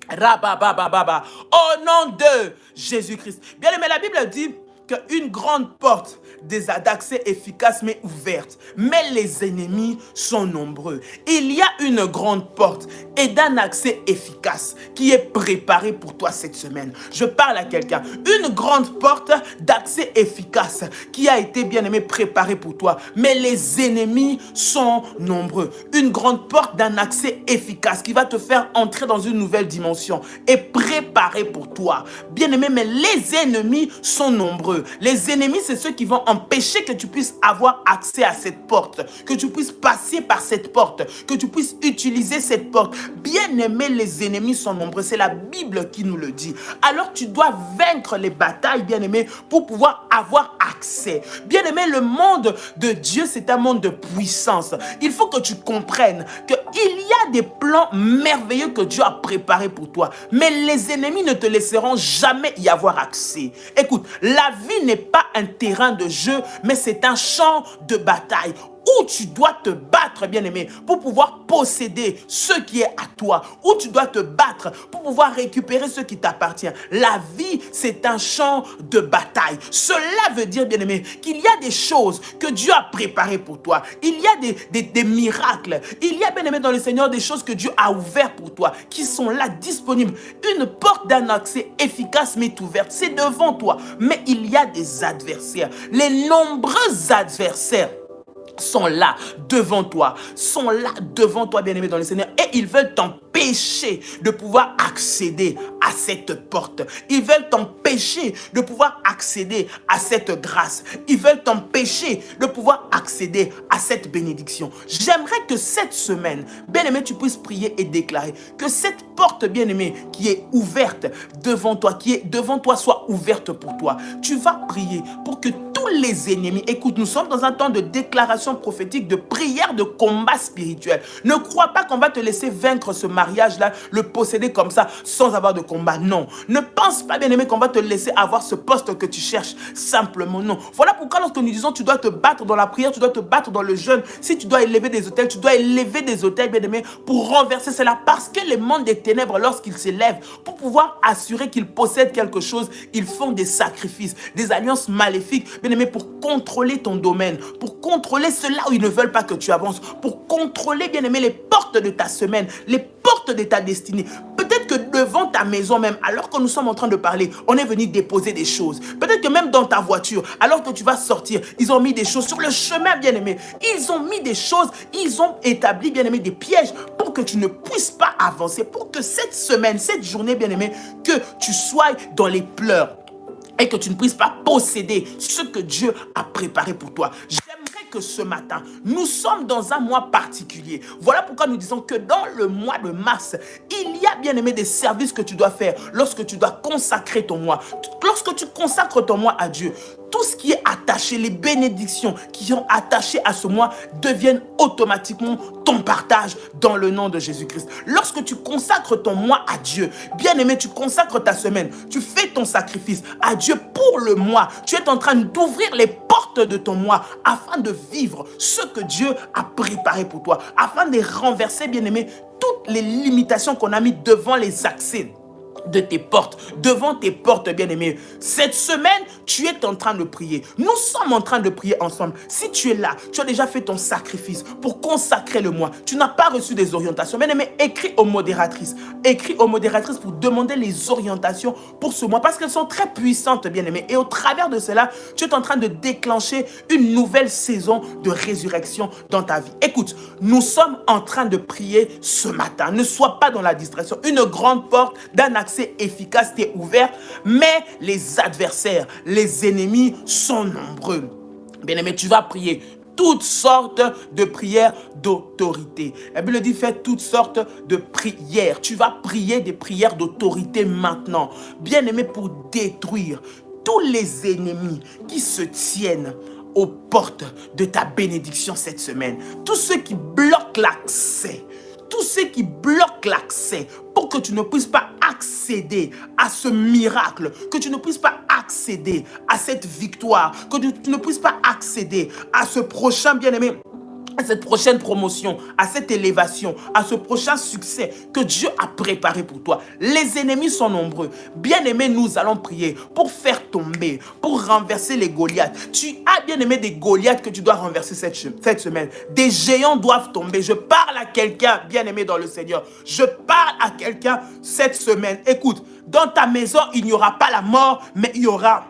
Rababababa, au nom de Jésus-Christ. Bien aimé, la Bible dit qu'une grande porte d'accès efficace mais ouverte, mais les ennemis sont nombreux. Il y a une grande porte et d'un accès efficace qui est préparé pour toi cette semaine. Je parle à quelqu'un. Une grande porte d'accès efficace qui a été, bien aimé, préparée pour toi, mais les ennemis sont nombreux. Une grande porte d'un accès efficace qui va te faire entrer dans une nouvelle dimension est préparée pour toi. Bien aimé, mais les ennemis sont nombreux. Les ennemis, c'est ceux qui vont vont empêcher que tu puisses avoir accès à cette porte, que tu puisses passer par cette porte, que tu puisses utiliser cette porte. Bien-aimé, les ennemis sont nombreux. C'est la Bible qui nous le dit. Alors tu dois vaincre les batailles, bien-aimé, pour pouvoir avoir accès. Bien-aimé, le monde de Dieu, c'est un monde de puissance. Il faut que tu comprennes qu'il y a des plans merveilleux que Dieu a préparés pour toi. Mais les ennemis ne te laisseront jamais y avoir accès. Écoute, la vie n'est pas un terrain de jeu, mais c'est un champ de bataille où tu dois te battre, bien-aimé, pour pouvoir posséder ce qui est à toi, où tu dois te battre pour pouvoir récupérer ce qui t'appartient. La vie, c'est un champ de bataille. Cela veut dire, bien-aimé, qu'il y a des choses que Dieu a préparées pour toi. Il y a des miracles. Il y a, bien-aimé, dans le Seigneur, des choses que Dieu a ouvertes pour toi, qui sont là, disponibles. Une porte d'un accès efficace m'est ouverte. C'est devant toi. Mais il y a des adversaires. Les nombreux adversaires sont là devant toi, bien-aimé dans le Seigneur, et ils veulent t'empêcher de pouvoir accéder à cette porte. Ils veulent t'empêcher de pouvoir accéder à cette grâce. Ils veulent t'empêcher de pouvoir accéder à cette bénédiction. J'aimerais que cette semaine, bien-aimé, tu puisses prier et déclarer que cette porte, bien-aimé, qui est ouverte devant toi, soit ouverte pour toi. Tu vas prier pour que tous les ennemis, écoute, nous sommes dans un temps de déclaration prophétique, de prière, de combat spirituel. Ne crois pas qu'on va te laisser vaincre ce mariage-là, le posséder comme ça, sans avoir de combat. Non. Ne pense pas, bien-aimé, qu'on va te laisser avoir ce poste que tu cherches. Simplement, non. Voilà pourquoi lorsque nous disons tu dois te battre dans la prière, tu dois te battre dans le jeûne. Si tu dois élever des autels, tu dois élever des autels, bien-aimé, pour renverser cela. Parce que les mondes des ténèbres, lorsqu'ils s'élèvent, pour pouvoir assurer qu'ils possèdent quelque chose, ils font des sacrifices, des alliances maléfiques, bien-aimé, pour contrôler ton domaine, pour contrôler cela où ils ne veulent pas que tu avances, pour contrôler, bien-aimé, les portes de ta semaine, les portes de ta destinée. Peut-être que devant ta maison même, alors que nous sommes en train de parler, on est venu déposer des choses. Peut-être que même dans ta voiture, alors que tu vas sortir, ils ont mis des choses sur le chemin, bien-aimé. Ils ont mis des choses, ils ont établi, bien-aimé, des pièges pour que tu ne puisses pas avancer, pour que cette semaine, cette journée, bien-aimé, que tu sois dans les pleurs et que tu ne puisses pas posséder ce que Dieu a préparé pour toi. J'aimerais que ce matin, nous sommes dans un mois particulier. Voilà pourquoi nous disons que dans le mois de mars, il y a, bien aimé, des services que tu dois faire lorsque tu dois consacrer ton mois. Lorsque tu consacres ton mois à Dieu, tout ce qui est attaché, les bénédictions qui sont attachées à ce mois deviennent automatiquement ton partage dans le nom de Jésus-Christ. Lorsque tu consacres ton mois à Dieu, bien aimé, tu consacres ta semaine, tu fais ton sacrifice à Dieu pour le mois. Tu es en train d'ouvrir les portes de ton mois afin de vivre ce que Dieu a préparé pour toi, afin de renverser, bien aimé, toutes les limitations qu'on a mis devant les accès de tes portes, devant tes portes, bien-aimés. Cette semaine, tu es en train de prier. Nous sommes en train de prier ensemble. Si tu es là, tu as déjà fait ton sacrifice pour consacrer le mois. Tu n'as pas reçu des orientations. Bien-aimé, écris aux modératrices. Écris aux modératrices pour demander les orientations pour ce mois parce qu'elles sont très puissantes, bien-aimés. Et au travers de cela, tu es en train de déclencher une nouvelle saison de résurrection dans ta vie. Écoute, nous sommes en train de prier ce matin. Ne sois pas dans la distraction. Une grande porte d'un accès efficace t'est ouvert, mais les adversaires, les ennemis sont nombreux. Bien-aimé, tu vas prier toutes sortes de prières d'autorité. La Bible dit, fais toutes sortes de prières. Tu vas prier des prières d'autorité maintenant. Bien-aimé, pour détruire tous les ennemis qui se tiennent aux portes de ta bénédiction cette semaine. Tous ceux qui bloquent l'accès. Tous ceux qui bloquent l'accès pour que tu ne puisses pas accéder à ce miracle, que tu ne puisses pas accéder à cette victoire, que tu ne puisses pas accéder à ce prochain bien-aimé, à cette prochaine promotion, à cette élévation, à ce prochain succès que Dieu a préparé pour toi. Les ennemis sont nombreux. Bien-aimé, nous allons prier pour faire tomber, pour renverser les Goliaths. Tu as, bien-aimé, des Goliaths que tu dois renverser cette semaine. Des géants doivent tomber. Je parle à quelqu'un, bien-aimé dans le Seigneur. Je parle à quelqu'un cette semaine. Écoute, dans ta maison, il n'y aura pas la mort, mais il y aura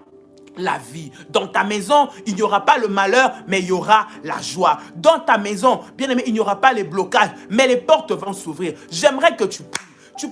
la vie. Dans ta maison, il n'y aura pas le malheur, mais il y aura la joie. Dans ta maison, bien aimé, il n'y aura pas les blocages, mais les portes vont s'ouvrir. J'aimerais que tu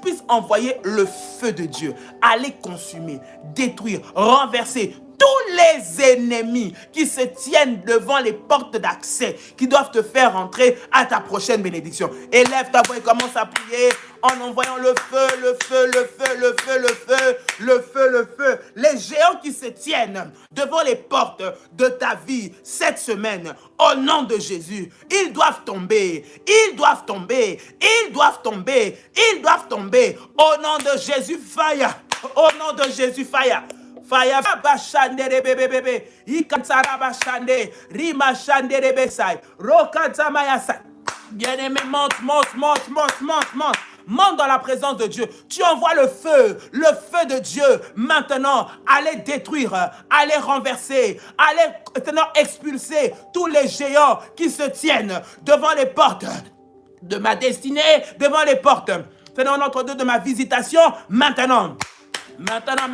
puisses envoyer le feu de Dieu, aller consumer, détruire, renverser tous les ennemis qui se tiennent devant les portes d'accès, qui doivent te faire entrer à ta prochaine bénédiction. Élève ta voix et commence à prier en envoyant le feu, le feu, le feu, le feu, le feu, le feu, le feu. Les géants qui se tiennent devant les portes de ta vie cette semaine, au nom de Jésus, ils doivent tomber, ils doivent tomber, ils doivent tomber, ils doivent tomber. Au nom de Jésus, fire. Au nom de Jésus, fire. Fire. Bashande rebebebe. Ikansara bashande. Rima shande rebesai. Rokanza mayasai. Bien-aimé, monte, monte, monte, monte, monte, monte. Monte dans la présence de Dieu. Tu envoies le feu de Dieu. Maintenant, allez détruire, allez renverser, allez maintenant expulser tous les géants qui se tiennent devant les portes de ma destinée, devant les portes. Tenons entre deux de ma visitation maintenant. Maintenant,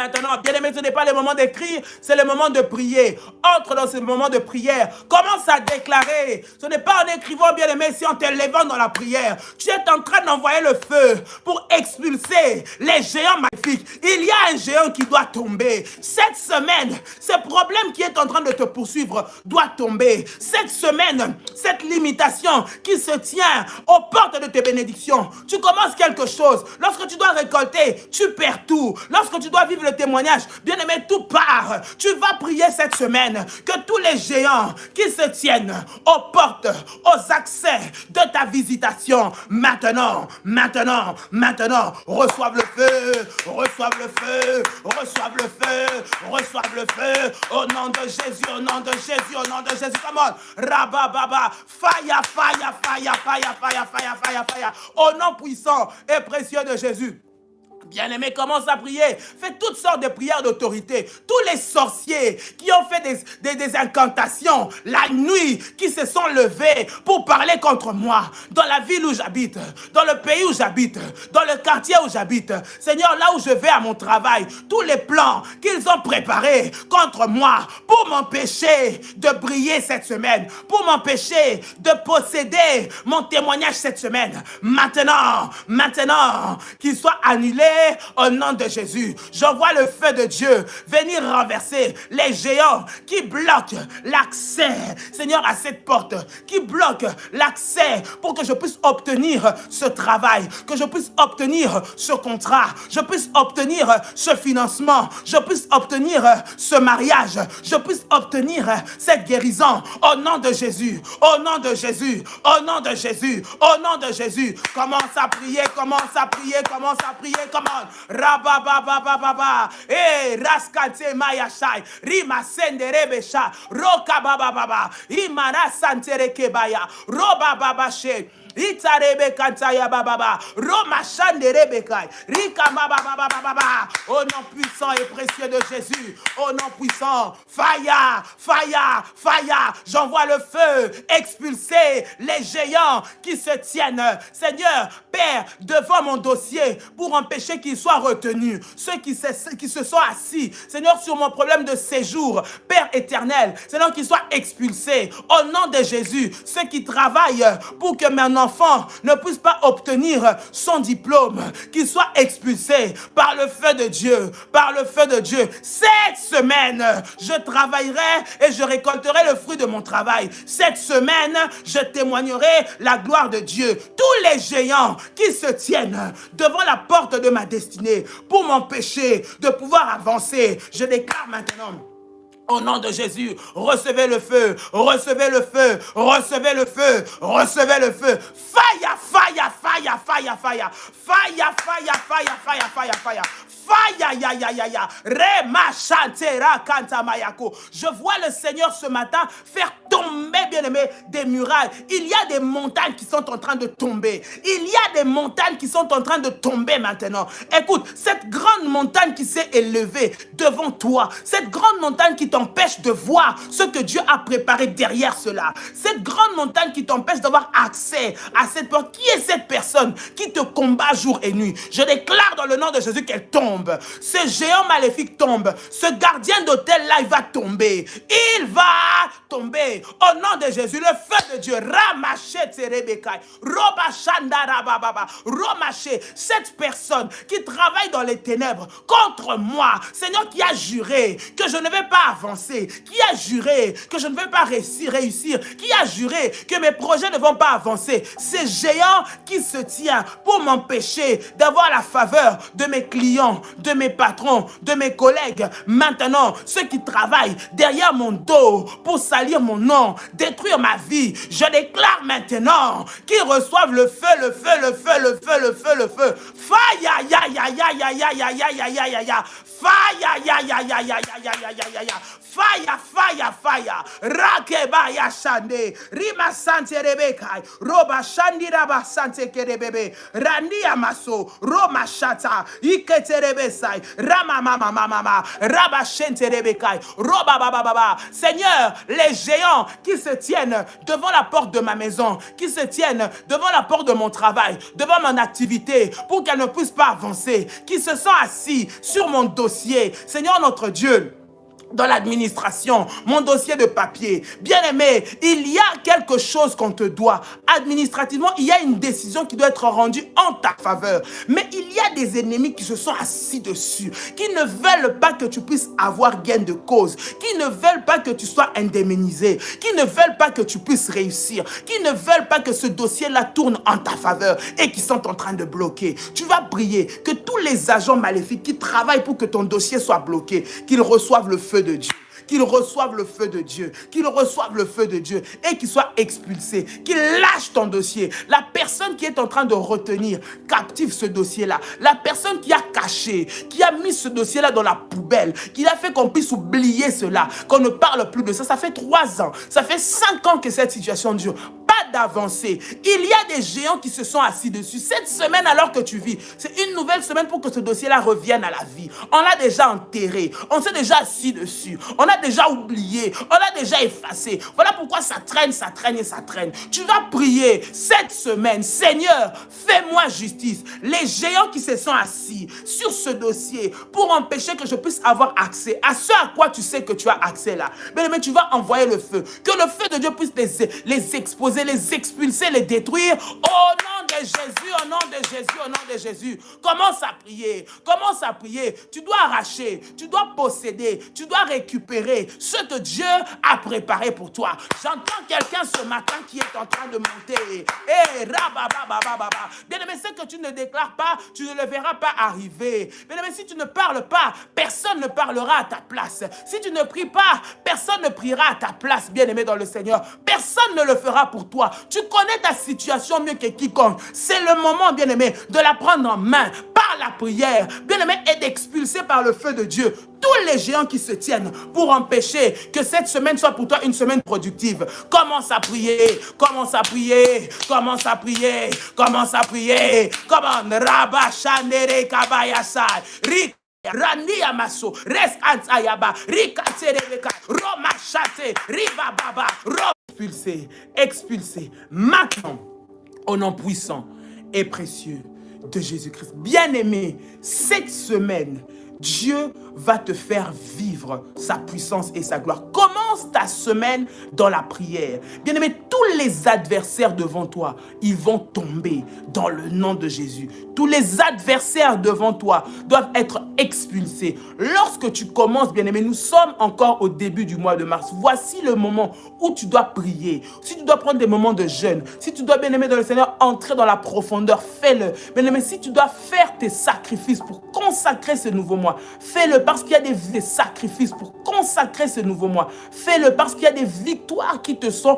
bien-aimé, ce n'est pas le moment d'écrire, c'est le moment de prier. Entre dans ce moment de prière, commence à déclarer. Ce n'est pas en écrivant, bien-aimé, c'est en te levant dans la prière. Tu es en train d'envoyer le feu pour expulser les géants maléfiques. Il y a un géant qui doit tomber. Cette semaine, ce problème qui est en train de te poursuivre doit tomber. Cette semaine, cette limitation qui se tient aux portes de tes bénédictions. Tu commences quelque chose. Lorsque tu dois récolter, tu perds tout. Lorsque tu dois vivre le témoignage, bien-aimé, tout part. Tu vas prier cette semaine que tous les géants qui se tiennent aux portes, aux accès de ta visitation, maintenant, reçoivent le feu, reçoivent le feu, reçoivent le feu, reçoivent le feu, au nom de Jésus, au nom de Jésus, au nom de Jésus. Come on, rabababa, fire, fire, fire, fire, fire, fire, fire, fire, au nom puissant et précieux de Jésus. Bien-aimé, commence à prier. Fais toutes sortes de prières d'autorité. Tous les sorciers qui ont fait des incantations la nuit, qui se sont levés pour parler contre moi, dans la ville où j'habite, dans le pays où j'habite, dans le quartier où j'habite. Seigneur, là où je vais à mon travail, tous les plans qu'ils ont préparés contre moi pour m'empêcher de briller cette semaine, pour m'empêcher de posséder mon témoignage cette semaine. Maintenant, qu'ils soient annulés au nom de Jésus. J'envoie le feu de Dieu venir renverser les géants qui bloquent l'accès, Seigneur, à cette porte, qui bloquent l'accès pour que je puisse obtenir ce travail, que je puisse obtenir ce contrat, je puisse obtenir ce financement, je puisse obtenir ce mariage, je puisse obtenir cette guérison au nom de Jésus, au nom de Jésus, au nom de Jésus, au nom de Jésus. Commence à prier, commence à prier, commence à prier, commence. Rabababababa, raskante mayashai, rima senderebesha, roka bababa, imara santerekebaya, roba babashe. Itarebe kantaya bababa, Roma chanderebekai, Rika bababa, au nom puissant et précieux de Jésus, au nom puissant, fire, fire, fire, j'envoie le feu, expulser les géants qui se tiennent, Seigneur, Père, devant mon dossier, pour empêcher qu'ils soient retenus, ceux qui se sont assis, Seigneur, sur mon problème de séjour, Père éternel, Seigneur, qu'ils soient expulsés, au nom de Jésus, ceux qui travaillent pour que maintenant enfant ne puisse pas obtenir son diplôme, qu'il soit expulsé par le feu de Dieu, par le feu de Dieu. Cette semaine, je travaillerai et je récolterai le fruit de mon travail. Cette semaine, je témoignerai la gloire de Dieu. Tous les géants qui se tiennent devant la porte de ma destinée pour m'empêcher de pouvoir avancer, je déclare maintenant, au nom de Jésus, recevez le feu, recevez le feu, recevez le feu, recevez le feu. Fire, fire, fire, fire, fire, fire, fire, fire, fire, fire, fire. Fire, ya, ya, ya, ya. Rema chantera kanta mayako. Je vois le Seigneur ce matin faire tomber, bien-aimé, des murailles. Il y a des montagnes qui sont en train de tomber. Il y a des montagnes qui sont en train de tomber maintenant. Écoute, cette grande montagne qui s'est élevée devant toi, cette grande montagne qui t'empêche de voir ce que Dieu a préparé derrière cela, cette grande montagne qui t'empêche d'avoir accès à cette porte. Qui est cette personne qui te combat jour et nuit? Je déclare dans le nom de Jésus qu'elle tombe. Ce géant maléfique tombe. Ce gardien d'hôtel là, il va tomber. Il va tomber. Au nom de Jésus, le feu de Dieu, Ramaché Terebekai, Robachandarababa, Romaché, cette personne qui travaille dans les ténèbres contre moi, Seigneur, qui a juré que je ne vais pas avancer, qui a juré que je ne vais pas réussir, qui a juré que mes projets ne vont pas avancer, ces géants qui se tient pour m'empêcher d'avoir la faveur de mes clients, de mes patrons, de mes collègues, maintenant, ceux qui travaillent derrière mon dos pour salir mon nom, détruire ma vie, je déclare maintenant qu'ils reçoivent le feu, le feu, le feu, le feu, le feu, le feu. Fire, ya, ya, ya, ya, ya, ya, ya, ya, ya, ya, ya. Fire, ya, ya, ya, ya, ya, ya, ya, ya, ya, ya. Fire, fire, fire. Rakeba ya shande. Rima sante rebekai. Roba shandi raba sante kerebebe. Randi amaso. Roma shata. Ikete rebesai. Rama mama mama mama. Raba shente rebekai. Roba baba baba. Seigneur, les géants qui se tiennent devant la porte de ma maison, qui se tiennent devant la porte de mon travail, devant mon activité, pour qu'elle ne puisse pas avancer, qui se sont assis sur mon dossier. Seigneur notre Dieu, dans l'administration, mon dossier de papier. Bien-aimé, il y a quelque chose qu'on te doit. Administrativement, il y a une décision qui doit être rendue en ta faveur. Mais il y a des ennemis qui se sont assis dessus, qui ne veulent pas que tu puisses avoir gain de cause, qui ne veulent pas que tu sois indemnisé, qui ne veulent pas que tu puisses réussir, qui ne veulent pas que ce dossier-là tourne en ta faveur et qui sont en train de bloquer. Tu vas prier que tous les agents maléfiques qui travaillent pour que ton dossier soit bloqué, qu'ils reçoivent le feu de Dieu, qu'ils reçoivent le feu de Dieu, qu'ils reçoivent le feu de Dieu et qu'ils soient expulsés, qu'ils lâchent ton dossier. La personne qui est en train de retenir captive ce dossier-là, la personne qui a caché, qui a mis ce dossier-là dans la poubelle, qui a fait qu'on puisse oublier cela, qu'on ne parle plus de ça. Ça fait 3 ans, ça fait 5 ans que cette situation dure. Pas d'avancée. Il y a des géants qui se sont assis dessus. Cette semaine, alors que tu vis, c'est une nouvelle semaine pour que ce dossier-là revienne à la vie. On l'a déjà enterré, on s'est déjà assis dessus, on a déjà oublié, on l'a déjà effacé. Voilà pourquoi ça traîne, ça traîne et ça traîne. Tu vas prier cette semaine, Seigneur, fais-moi justice. Les géants qui se sont assis sur ce dossier pour empêcher que je puisse avoir accès à ce à quoi tu sais que tu as accès là. Mais tu vas envoyer le feu. Que le feu de Dieu puisse les exposer, les expulser, les détruire. Au nom de Jésus, au nom de Jésus, au nom de Jésus. Commence à prier. Commence à prier. Tu dois arracher, tu dois posséder, tu dois récupérer ce que Dieu a préparé pour toi. J'entends quelqu'un ce matin qui est en train de monter. Bien aimé, ce que tu ne déclares pas, tu ne le verras pas arriver. Bien aimé, si tu ne parles pas, personne ne parlera à ta place. Si tu ne pries pas, personne ne priera à ta place, bien aimé dans le Seigneur. Personne ne le fera pour toi. Tu connais ta situation mieux que quiconque. C'est le moment, bien aimé, de la prendre en main par la prière, bien aimé, et d'expulser par le feu de Dieu tous les géants qui se tiennent pour empêcher que cette semaine soit pour toi une semaine productive. Commence à prier, commence à prier, commence à prier, commence à prier. Commence. Rabba Shandere Kabayasai. Rik Rani Amaso, Res Antayaba, Rikaterebeka, Roma Chate, Riva Baba, expulsé, expulsé, maintenant, au nom puissant et précieux de Jésus-Christ. Bien-aimé, cette semaine, Dieu va te faire vivre sa puissance et sa gloire. Commence ta semaine dans la prière. Bien-aimé, tous les adversaires devant toi, ils vont tomber dans le nom de Jésus. Tous les adversaires devant toi doivent être expulsés. Lorsque tu commences, bien-aimé, nous sommes encore au début du mois de mars. Voici le moment où tu dois prier. Si tu dois prendre des moments de jeûne, si tu dois, bien-aimé dans le Seigneur, entrer dans la profondeur, fais-le. Bien-aimé, si tu dois faire tes sacrifices pour consacrer ce nouveau mois, fais-le parce qu'il y a des sacrifices pour consacrer ce nouveau mois. Fais-le parce qu'il y a des victoires qui te sont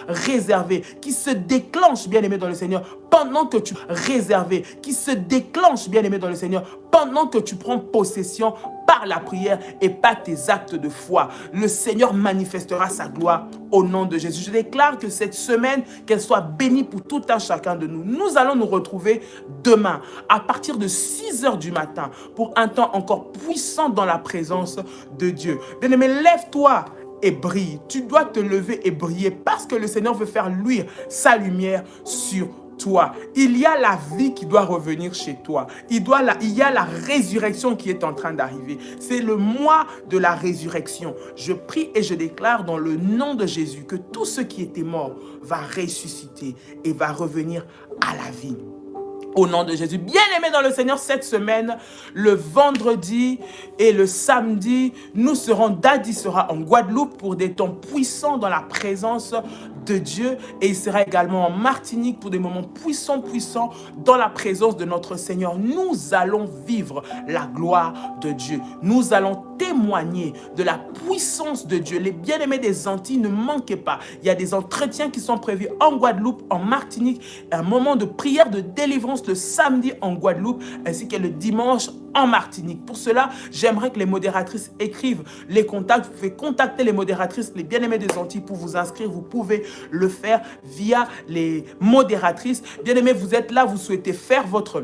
réservées, qui se déclenchent, bien-aimé dans le Seigneur, pendant que tu réservé, qui se déclenchent, bien-aimé dans le Seigneur, pendant que tu prends possession par la prière et par tes actes de foi. Le Seigneur manifestera sa gloire au nom de Jésus. Je déclare que cette semaine, qu'elle soit bénie pour tout un chacun de nous. Nous allons nous retrouver demain à partir de 6h du matin pour un temps encore puissant dans la présence de Dieu. Bien-aimé, lève-toi et brille. Tu dois te lever et briller parce que le Seigneur veut faire luire sa lumière sur toi. Il y a la vie qui doit revenir chez toi. Il y a la résurrection qui est en train d'arriver. C'est le mois de la résurrection. Je prie et je déclare dans le nom de Jésus que tout ce qui était mort va ressusciter et va revenir à la vie. Au nom de Jésus. Bien-aimés dans le Seigneur, cette semaine, le vendredi et le samedi, Daddy sera en Guadeloupe pour des temps puissants dans la présence de Dieu. Et il sera également en Martinique pour des moments puissants dans la présence de notre Seigneur. Nous allons vivre la gloire de Dieu. Nous allons témoigner de la puissance de Dieu. Les bien-aimés des Antilles, ne manquez pas. Il y a des entretiens qui sont prévus en Guadeloupe, en Martinique, un moment de prière, de délivrance le samedi en Guadeloupe, ainsi que le dimanche en Martinique. Pour cela, j'aimerais que les modératrices écrivent les contacts. Vous pouvez contacter les modératrices, les bien-aimés des Antilles pour vous inscrire. Vous pouvez le faire via les modératrices. Bien-aimés, vous êtes là, vous souhaitez faire votre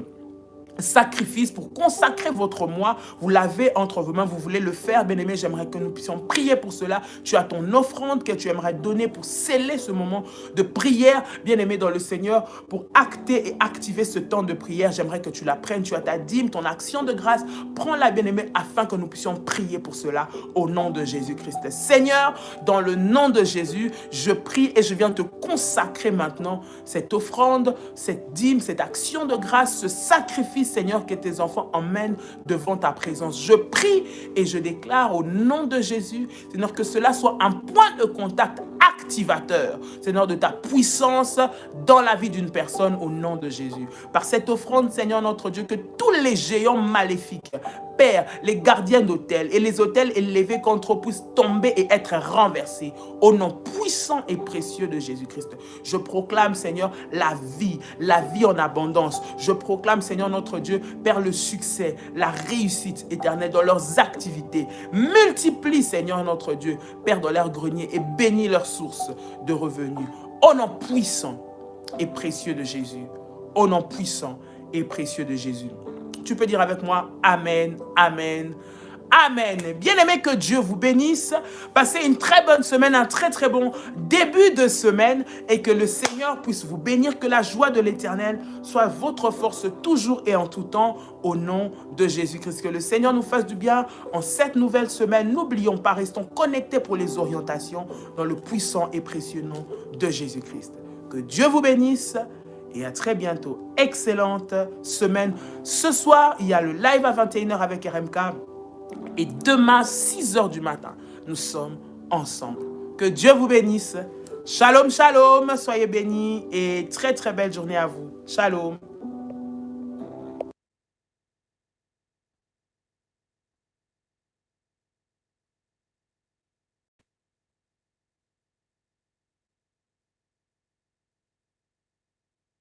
sacrifice pour consacrer votre mois, vous l'avez entre vos mains, vous voulez le faire, bien-aimé, j'aimerais que nous puissions prier pour cela. Tu as ton offrande que tu aimerais donner pour sceller ce moment de prière, bien-aimé dans le Seigneur, pour acter et activer ce temps de prière. J'aimerais que tu la prennes, tu as ta dîme, ton action de grâce, prends-la, bien-aimé, afin que nous puissions prier pour cela au nom de Jésus-Christ. Seigneur, dans le nom de Jésus, je prie et je viens te consacrer maintenant cette offrande, cette dîme, cette action de grâce, ce sacrifice, Seigneur, que tes enfants emmènent devant ta présence. Je prie et je déclare au nom de Jésus, Seigneur, que cela soit un point de contact activateur, Seigneur, de ta puissance dans la vie d'une personne au nom de Jésus. Par cette offrande, Seigneur notre Dieu, que tous les géants maléfiques, Père, les gardiens d'autel et les autels élevés contre eux puissent tomber et être renversés au nom puissant et précieux de Jésus-Christ. Je proclame, Seigneur, la vie en abondance. Je proclame, Seigneur notre Dieu, Père, le succès, la réussite éternelle dans leurs activités. Multiplie, Seigneur notre Dieu, Père, dans leurs greniers et bénis leurs sources de revenus. Au nom puissant et précieux de Jésus. Au nom puissant et précieux de Jésus. Tu peux dire avec moi, Amen, Amen, Amen. Bien-aimés, que Dieu vous bénisse. Passez une très bonne semaine, un très bon début de semaine et que le Seigneur puisse vous bénir, que la joie de l'Éternel soit votre force toujours et en tout temps au nom de Jésus-Christ. Que le Seigneur nous fasse du bien en cette nouvelle semaine. N'oublions pas, restons connectés pour les orientations dans le puissant et précieux nom de Jésus-Christ. Que Dieu vous bénisse. Et à très bientôt. Excellente semaine. Ce soir, il y a le live à 21h avec RMK. Et demain, 6h du matin, nous sommes ensemble. Que Dieu vous bénisse. Shalom, shalom. Soyez bénis et très belle journée à vous. Shalom.